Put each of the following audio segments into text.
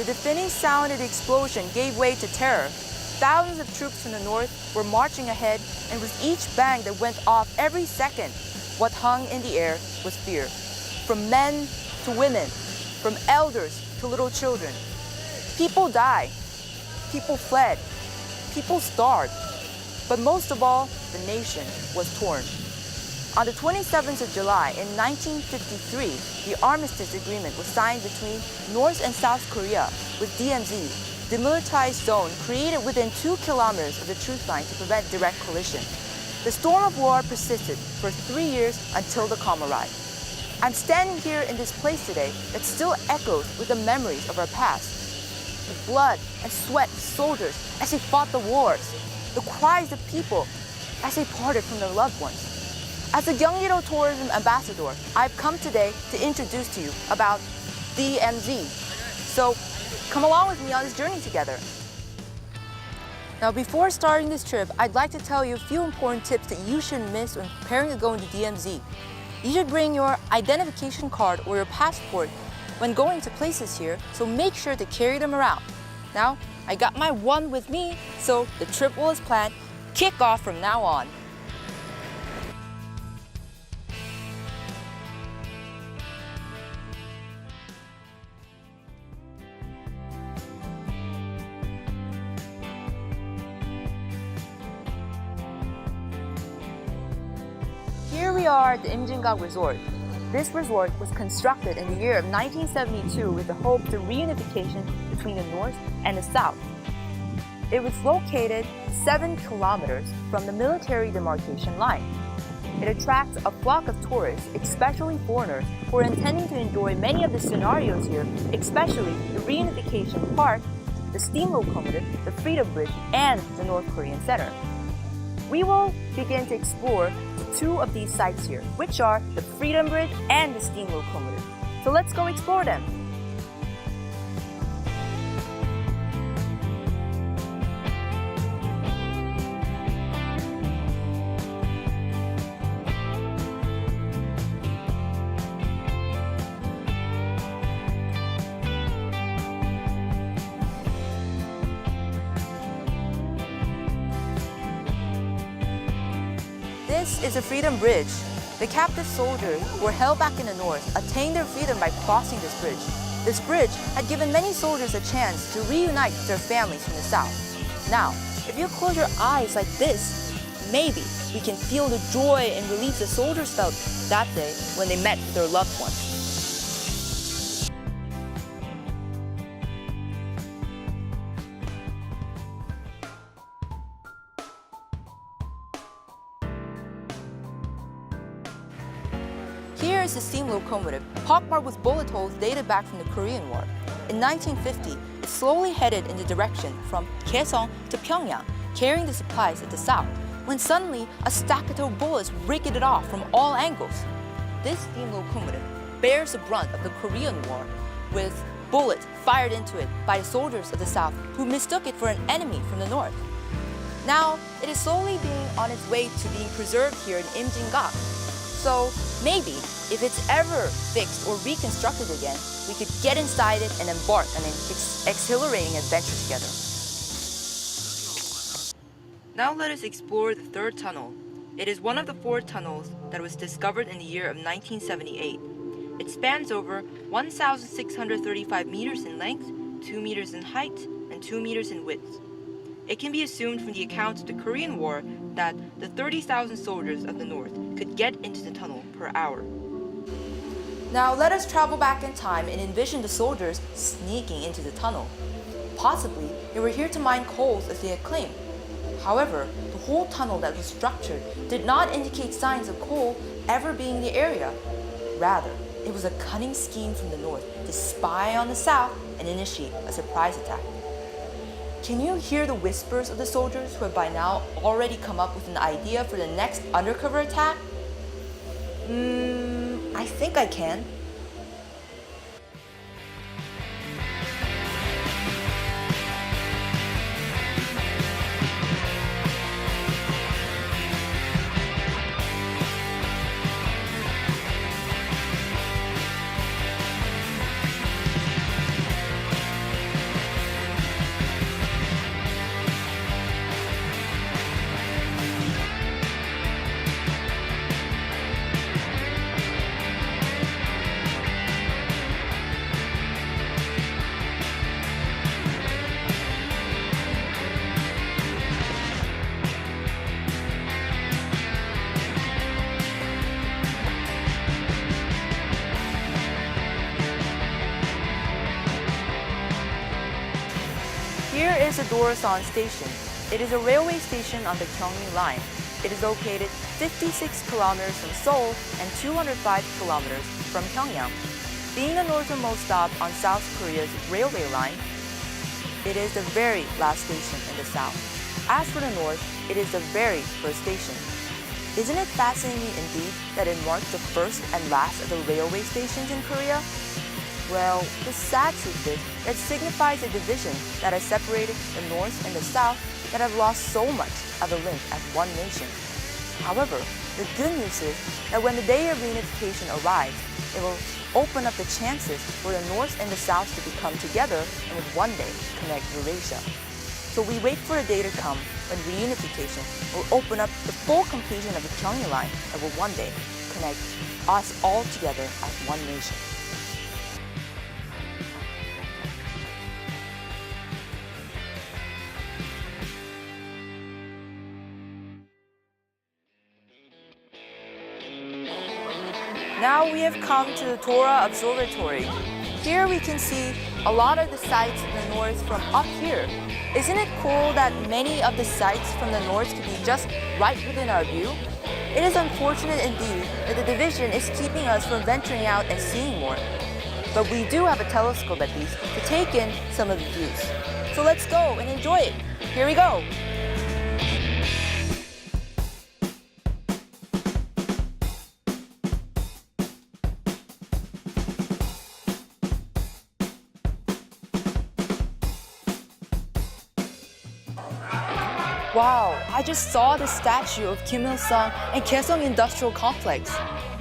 the deafening sound of the explosion gave way to terror. Thousands of troops from the north were marching ahead, and with each bang that went off every second, what hung in the air was fear. From men to women, from elders to little children. People died, people fled, people starved, but most of all, the nation was torn. On the 27th of July in 1953, the Armistice Agreement was signed between North and South Korea with DMZ, demilitarized zone created within 2 kilometers of the truce line to prevent direct collision. The storm of war persisted for 3 years until the calm arrived. I'm standing here in this place today that still echoes with the memories of our past. The blood and sweat of soldiers as they fought the wars, the cries of people as they parted from their loved ones. As a Gyeonggi-do tourism ambassador, I've come today to introduce to you about DMZ. So come along with me on this journey together. Now, before starting this trip, I'd like to tell you a few important tips that you shouldn't miss when preparing to go into DMZ. You should bring your identification card or your passport when going to places here, so make sure to carry them around. Now, I got my one with me, so the trip will, as planned, kick off from now on. Here we are at the Imjingang Resort. This resort was constructed in the year of 1972 with the hope of reunification between the North and the South. It was located 7 kilometers from the military demarcation line. It attracts a flock of tourists, especially foreigners, who are intending to enjoy many of the scenarios here, especially the reunification park, the steam locomotive, the Freedom Bridge, and the North Korean Center. We will begin to explore 2 of these sites here, which are the Freedom Bridge and the steam locomotive. So let's go explore them. This is the Freedom Bridge. The captive soldiers who were held back in the north attained their freedom by crossing this bridge. This bridge had given many soldiers a chance to reunite with their families from the south. Now, if you close your eyes like this, maybe we can feel the joy and relief the soldiers felt that day when they met their loved ones. Here is the steam locomotive, pockmarked with bullet holes dated back from the Korean War. In 1950, it slowly headed in the direction from Kaesong to Pyongyang, carrying the supplies at the south, when suddenly a staccato of bullets rigged it off from all angles. This steam locomotive bears the brunt of the Korean War, with bullets fired into it by the soldiers of the south who mistook it for an enemy from the north. Now, it is slowly being on its way to being preserved here in Imjingang. So maybe, if it's ever fixed or reconstructed again, we could get inside it and embark on an exhilarating adventure together. Now let us explore the 3rd tunnel. It is one of the 4 tunnels that was discovered in the year of 1978. It spans over 1,635 meters in length, 2 meters in height, and 2 meters in width. It can be assumed from the accounts of the Korean War that the 30,000 soldiers of the North could get into the tunnel per hour. Now let us travel back in time and envision the soldiers sneaking into the tunnel. Possibly, they were here to mine coals as they had claimed. However, the whole tunnel that was structured did not indicate signs of coal ever being in the area. Rather, it was a cunning scheme from the North to spy on the South and initiate a surprise attack. Can you hear the whispers of the soldiers who have by now already come up with an idea for the next undercover attack? I think I can. is the Dorasan Station. It is a railway station on the Gyeonggi Line. It is located 56 kilometers from Seoul and 205 kilometers from Pyongyang. Being the northernmost stop on South Korea's railway line, it is the very last station in the south. As for the north, it is the very first station. Isn't it fascinating indeed that it marked the first and last of the railway stations in Korea? Well, the sad truth is that it signifies a division that has separated the north and the south that have lost so much of the link as one nation. However, the good news is that when the day of reunification arrives, it will open up the chances for the north and the south to become together and would one day connect Eurasia. So we wait for the day to come when reunification will open up the full completion of the Gyeonggi Line that will one day connect us all together as one nation. Now we have come to the Dora Observatory. Here we can see a lot of the sights in the north from up here. Isn't it cool that many of the sights from the north could be just right within our view? It is unfortunate indeed that the division is keeping us from venturing out and seeing more. But we do have a telescope at least to take in some of the views. So let's go and enjoy it. Here we go. Wow, I just saw the statue of Kim Il-sung and Kaesong Industrial Complex.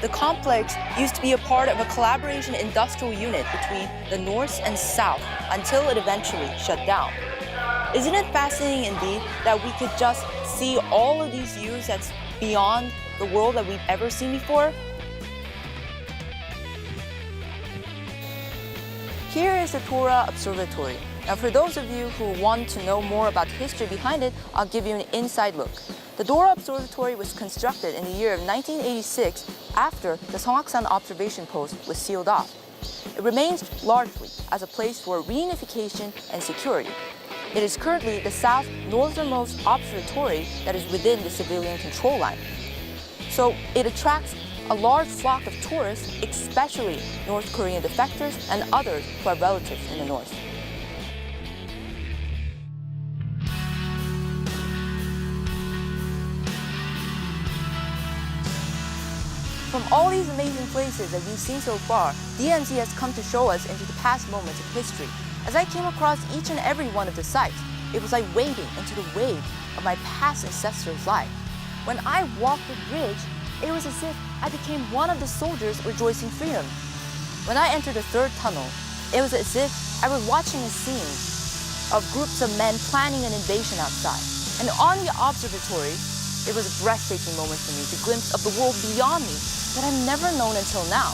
The complex used to be a part of a collaboration industrial unit between the North and South until it eventually shut down. Isn't it fascinating indeed that we could just see all of these views that's beyond the world that we've ever seen before? Here is the Dora Observatory. Now, for those of you who want to know more about the history behind it, I'll give you an inside look. The Dora Observatory was constructed in the year of 1986 after the Seongaksan observation post was sealed off. It remains largely as a place for reunification and security. It is currently the south northernmost observatory that is within the civilian control line. So it attracts a large flock of tourists, especially North Korean defectors and others who have relatives in the north. From all these amazing places that we've seen so far, DMZ has come to show us into the past moments of history. As I came across each and every one of the sites, it was like wading into the waves of my past ancestors' life. When I walked the bridge, it was as if I became one of the soldiers rejoicing freedom. When I entered the third tunnel, it was as if I was watching a scene of groups of men planning an invasion outside. And on the observatory, it was a breathtaking moment for me to glimpse of the world beyond me that I've never known until now.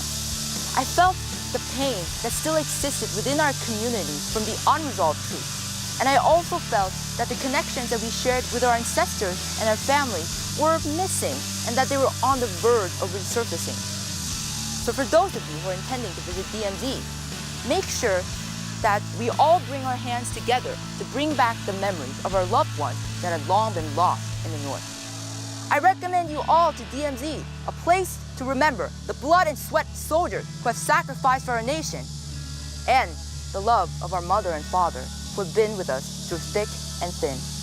I felt the pain that still existed within our community from the unresolved truth. And I also felt that the connections that we shared with our ancestors and our family were missing and that they were on the verge of resurfacing. So for those of you who are intending to visit DMZ, make sure that we all bring our hands together to bring back the memories of our loved ones that have long been lost in the north. I recommend you all to DMZ, a place to remember the blood and sweat soldiers who have sacrificed for our nation, and the love of our mother and father who have been with us through thick and thin.